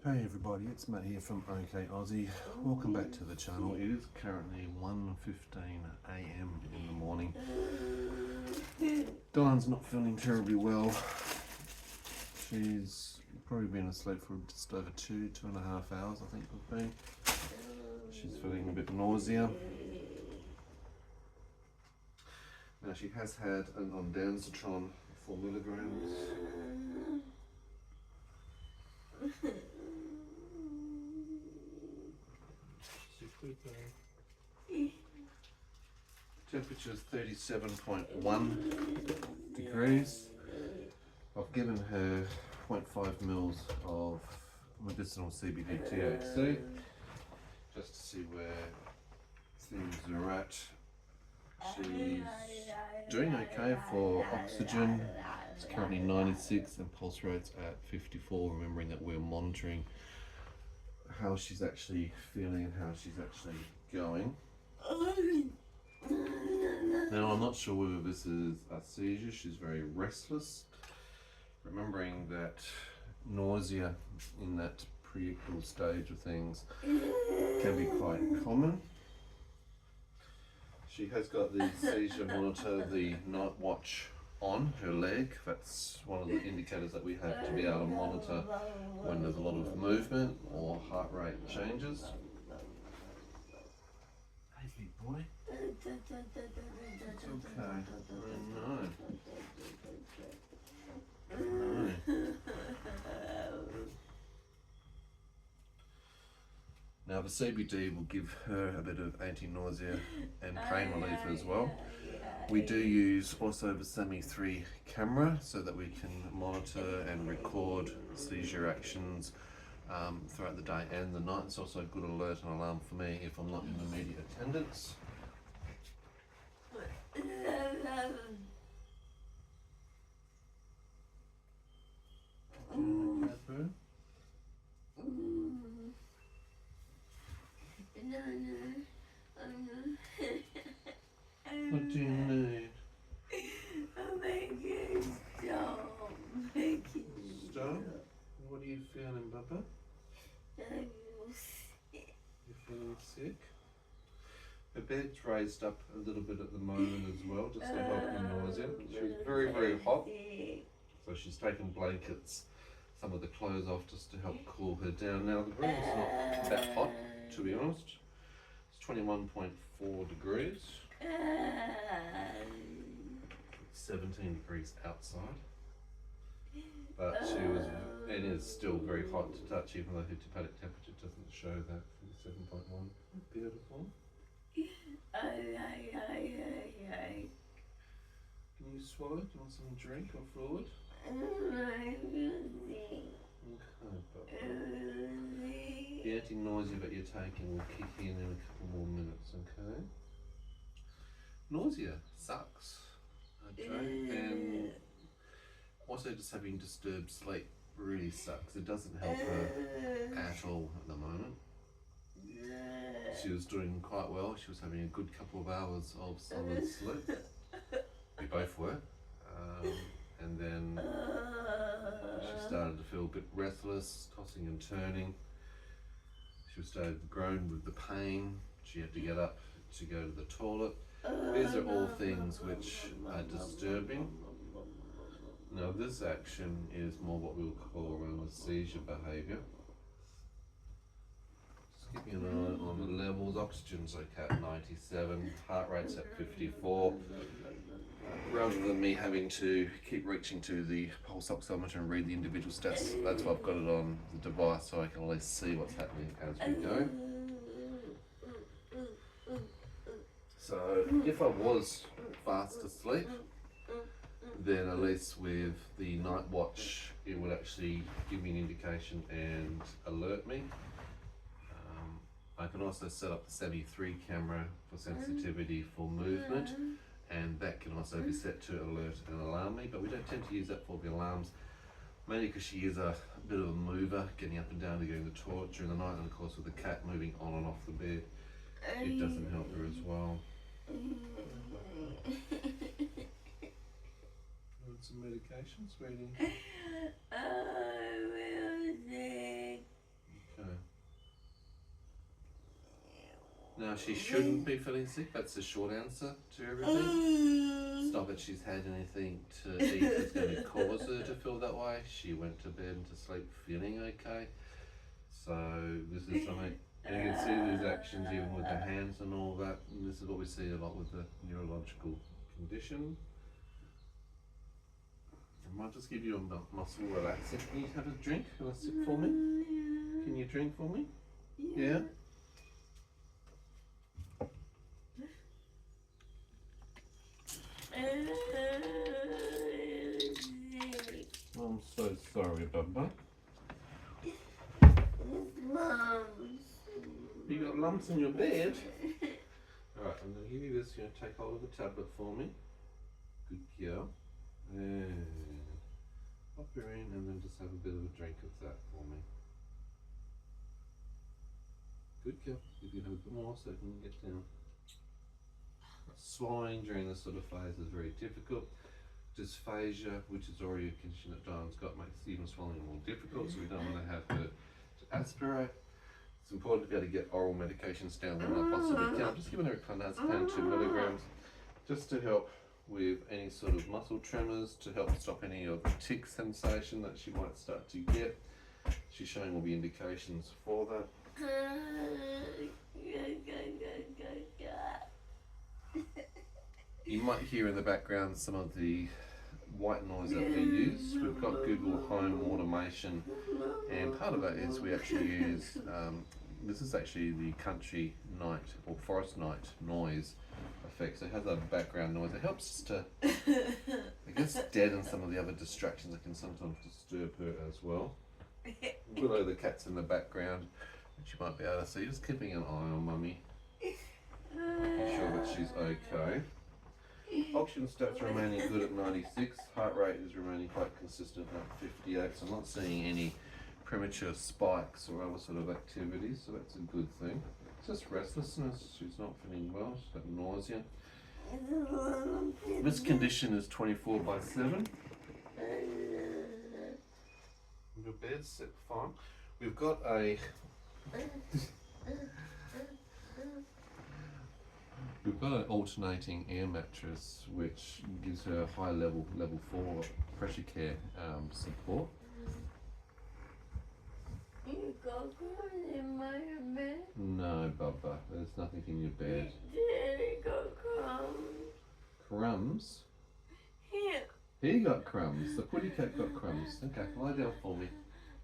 Hey everybody, it's Matt here from OK Aussie. Welcome back to the channel. It is currently 1:15 AM in the morning. Dyan's not feeling terribly well. She's probably been asleep for just over 2.5 hours, I think we've been. She's feeling a bit nausea. Now she has had an ondansetron 4 milligrams. Temperature is 37.1 degrees. I've given her 0.5 mils of medicinal CBD THC just to see where things are at. She's doing okay for oxygen. It's currently 96 and pulse rate's at 54, remembering that we're monitoring how she's actually feeling and how she's actually going. Now I'm not sure whether this is a seizure. She's very restless. Remembering that nausea in that pre-ictal stage of things can be quite common. She has got the seizure monitor, the night watch on her leg. That's one of the indicators that we have to be able to monitor when there's a lot of movement or heart rate changes. Hey big boy. It's okay. I know. Now the CBD will give her a bit of anti-nausea and pain relief as well. We do use also the SEMI 3 camera so that we can monitor and record seizure actions throughout the day and the night. It's also a good alert and alarm for me if I'm not in immediate attendance. What do you need? Stop? What are you feeling, Bubba? You're feeling sick? Her bed's raised up a little bit at the moment as well, just to help the nausea. She was very, very hot, so she's taken blankets, some of the clothes off just to help cool her down. Now the room is not that hot, to be honest. It's 21.4 degrees. 17 degrees outside. But it is still very hot to touch, even though her hepatic temperature doesn't show that. 7.1. Beautiful. Can you swallow? Do you want some drink or fluid? Okay, but the anti-nausea that you're taking will kick in a couple more minutes, okay? Nausea sucks, okay? And also just having disturbed sleep really sucks. It doesn't help her at all at the moment. She was doing quite well. She was having a good couple of hours of solid sleep. We both were. And then she started to feel a bit restless, tossing and turning. She started to groan with the pain. She had to get up to go to the toilet. These are all things which are disturbing. Now this action is more what we'll call around the seizure behaviour. Just keeping an eye on the levels. Oxygen's okay at 97, heart rate's at 54. Rather than me having to keep reaching to the pulse oximeter and read the individual stats, that's why I've got it on the device so I can at least see what's happening as we go. So if I was fast asleep, then at least with the night watch it would actually give me an indication and alert me. I can also set up the SEMI 3 camera for sensitivity for movement, and that can also be set to alert and alarm me, but we don't tend to use that for the alarms, mainly because she is a bit of a mover, getting up and down to go to the toilet during the night, and of course with the cat moving on and off the bed, it doesn't help her as well. Want some medication, sweetie? Now, she shouldn't be feeling sick. That's the short answer to everything. It's not that she's had anything to eat that's going to cause her to feel that way. She went to bed and to sleep feeling okay. So this is something, and you can see these actions even with the hands and all that. And this is what we see a lot with the neurological condition. I might just give you a muscle relaxer. Can you have a drink? Can I sip for me? Can you drink for me? Yeah? I'm so sorry, Bubba. You got lumps in your bed? Alright, I'm going to give you this. You're going to take hold of the tablet for me. Good girl. And pop her in and then just have a bit of a drink of that for me. Good girl. You can have a bit more so it can get down. Swallowing during this sort of phase is very difficult. Dysphagia, which is already a condition that Dyan's got, makes even swallowing more difficult, so we don't want to have her to aspirate. It's important to be able to get oral medications down when I possibly can. I'm just giving her clonazepam 2 milligrams just to help with any sort of muscle tremors, to help stop any of the tick sensation that she might start to get. She's showing all the indications for that. You might hear in the background some of the white noise that we use. We've got Google Home automation, and part of that is we actually use, this is actually the country night or forest night noise effect. So it has a background noise. It helps us to, I guess, deaden some of the other distractions that can sometimes disturb her as well. Willow the cat's in the background, which you might be able to see. Just keeping an eye on Mummy, making sure that she's okay. Oxygen stats remaining good at 96. Heart rate is remaining quite consistent at 58. So I'm not seeing any premature spikes or other sort of activities. So that's a good thing. It's just restlessness. She's not feeling well. She's got nausea. This condition is 24/7. Your bed's set fine. We've got a an alternating air mattress which gives her high level 4 pressure care support. You got crumbs in my bed? No, Bubba, there's nothing in your bed. Daddy got crumbs. Crumbs? Here. He got crumbs. The putty cat got crumbs. Okay, lie down for me.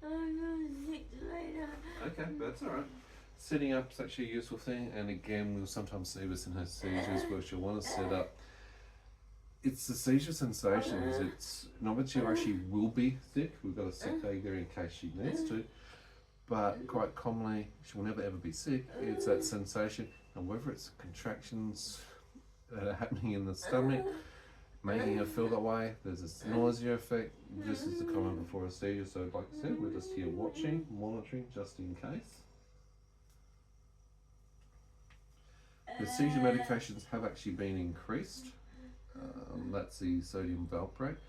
I'm going to sit later. Okay, that's alright. Sitting up is actually a useful thing, and again, we'll sometimes see this in her seizures where she'll want to sit up. It's the seizure sensations. It's not that she actually will be sick. We've got a sick bag there in case she needs to, but quite commonly, she will never ever be sick. It's that sensation, and whether it's contractions that are happening in the stomach, making her feel that way. There's this nausea effect. This is the common before a seizure, so like I said, we're just here watching, monitoring, just in case. The seizure medications have actually been increased. That's the sodium valproate.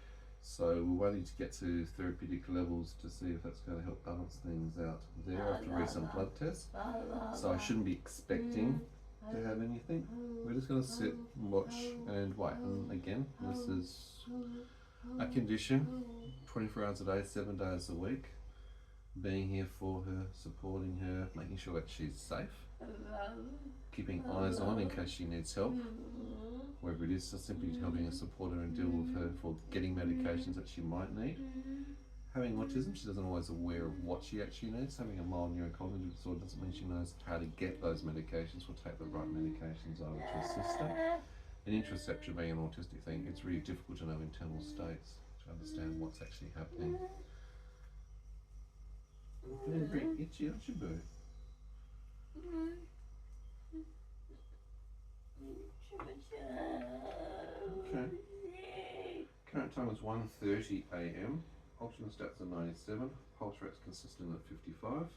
So we're waiting to get to therapeutic levels to see if that's going to help balance things out there after recent blood tests. So I shouldn't be expecting to have anything. We're just going to sit and watch and wait. And again, this is a condition, 24 hours a day, 7 days a week. Being here for her, supporting her, making sure that she's safe. Keeping eyes on in case she needs help, whether it is just simply helping her support her and deal with her for getting medications that she might need. Having autism, she doesn't always aware of what she actually needs. Having a mild neurocognitive disorder doesn't mean she knows how to get those medications or take the right medications over to assist her. And interoception being an autistic thing, it's really difficult to know internal states to understand what's actually happening. Feeling very itchy, aren't you, Boo? Okay. Current time is 1:30 AM. Oxygen stats are 97. Pulse rate's consistent at 55.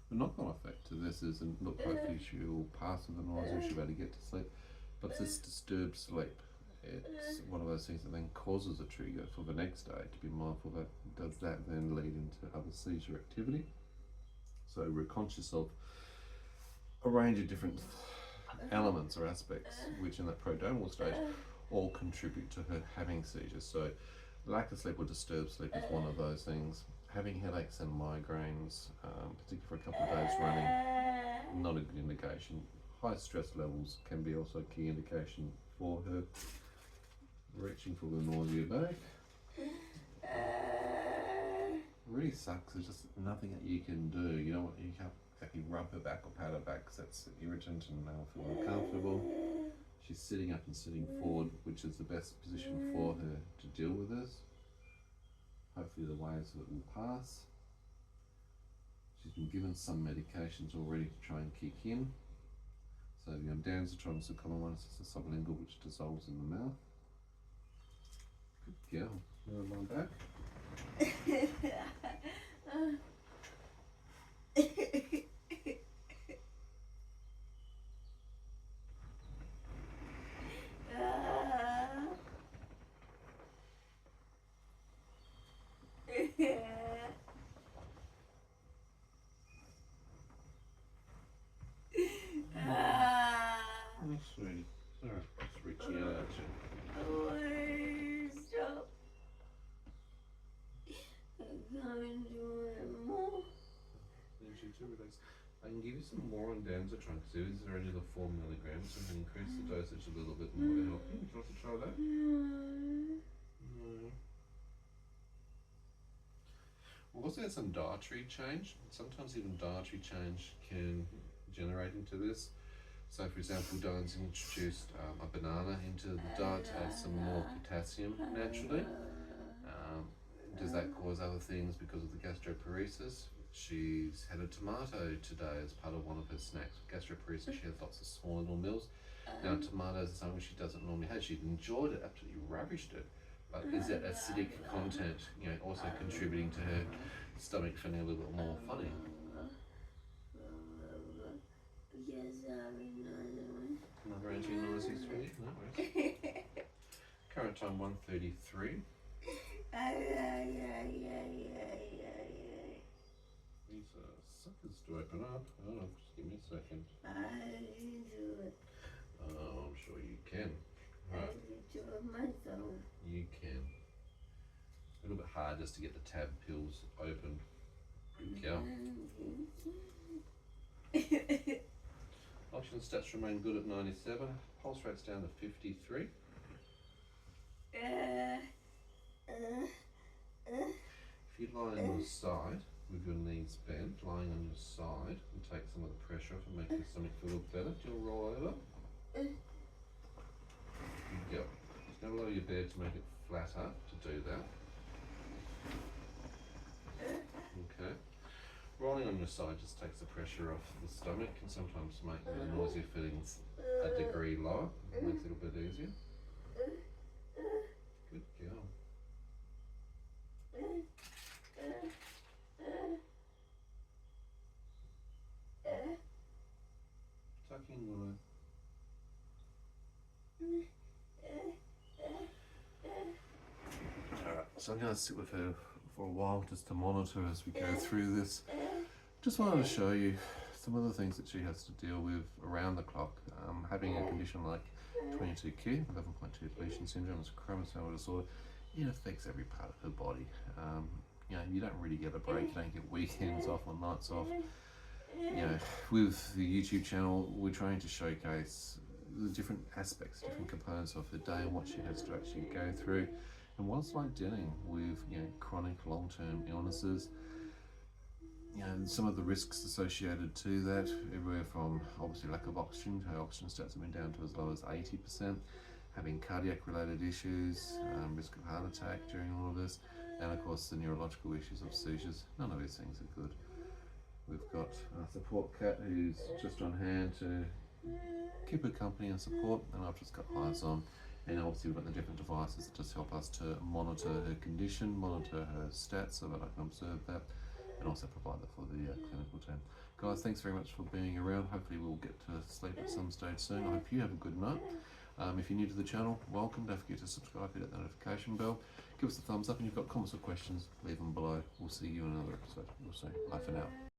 The knock-on effect to this is, and look, hopefully she'll pass with the nausea, she'll be able to get to sleep, but this disturbed sleep. it's one of those things that then causes a trigger for the next day to be mindful that does that then lead into other seizure activity. So we're conscious of a range of different elements or aspects which in that prodromal stage all contribute to her having seizures. So lack of sleep or disturbed sleep is one of those things. Having headaches and migraines, particularly for a couple of days running, not a good indication. High stress levels can be also a key indication for her. Reaching for the nausea bag. It really sucks, there's just nothing that you can do. You know what, you can't exactly rub her back or pat her back because that's irritant and now feel uncomfortable. She's sitting up and sitting forward, which is the best position for her to deal with this. Hopefully the waves of it will pass. She's been given some medications already to try and kick in. So Dyan's a common one, it's a sublingual which dissolves in the mouth. Good girl. Another one back. Oh, sweetie. Sorry, just reaching out at you. Please stop. I can't do it more. I can give you some more on Danzatron because these are only the 4 milligrams, so I can increase the dosage a little bit more to help you. Would you like to try that? No. We'll also have some dietary change. Sometimes even dietary change can generate into this. So for example, Dyan's introduced a banana into the diet to add some more potassium naturally. Does that cause other things because of the gastroparesis? She's had a tomato today as part of one of her snacks. With gastroparesis, she has lots of small little meals. Now tomatoes are something she doesn't normally have. She enjoyed it, absolutely ravished it. But is that acidic content, also contributing to her stomach feeling a little bit more funny? Another anti-nausea, sweetie? No worries. Current time 1:33. These suckers to open up. Oh, just give me a second. Oh, I'm sure you can. Right. You can. A little bit hard just to get the tab pills open. Good girl. Oxygen stats remain good at 97. Pulse rate's down to 53. If you lie on your side with your knees bent, lying on your side, and take some of the pressure off and make your stomach feel a little better, you'll roll over. Good girl. Just now lower your bed to make it flatter to do that. Okay. Rolling on your side just takes the pressure off the stomach and sometimes make the nausea feelings a degree lower. It makes it a bit easier. Good girl. Tucking Willow. Alright, so I'm going to sit with her for a while just to monitor as we go through this. Just wanted to show you some of the things that she has to deal with around the clock. Having a condition like 22q11.2 Deletion Syndrome is a chromosomal disorder. It affects every part of her body. You don't really get a break, you don't get weekends off or nights off. With the YouTube channel, we're trying to showcase the different aspects, different components of her day and what she has to actually go through and what it's like dealing with chronic long-term illnesses. Some of the risks associated to that, everywhere from obviously lack of oxygen. Her oxygen stats have been down to as low as 80%, having cardiac related issues, risk of heart attack during all of this, and of course the neurological issues of seizures. None of these things are good. We've got a support cat who's just on hand to keep her company and support, and I've just got eyes on. And obviously we've got the different devices that just help us to monitor her condition, monitor her stats so that I can observe that, and also provide that for the clinical team. Guys, thanks very much for being around. Hopefully we'll get to sleep at some stage soon. I hope you have a good night. If you're new to the channel, welcome. Don't forget to subscribe, hit that notification bell, give us a thumbs up, and if you've got comments or questions, leave them below. We'll see you in another episode. We'll say bye for now.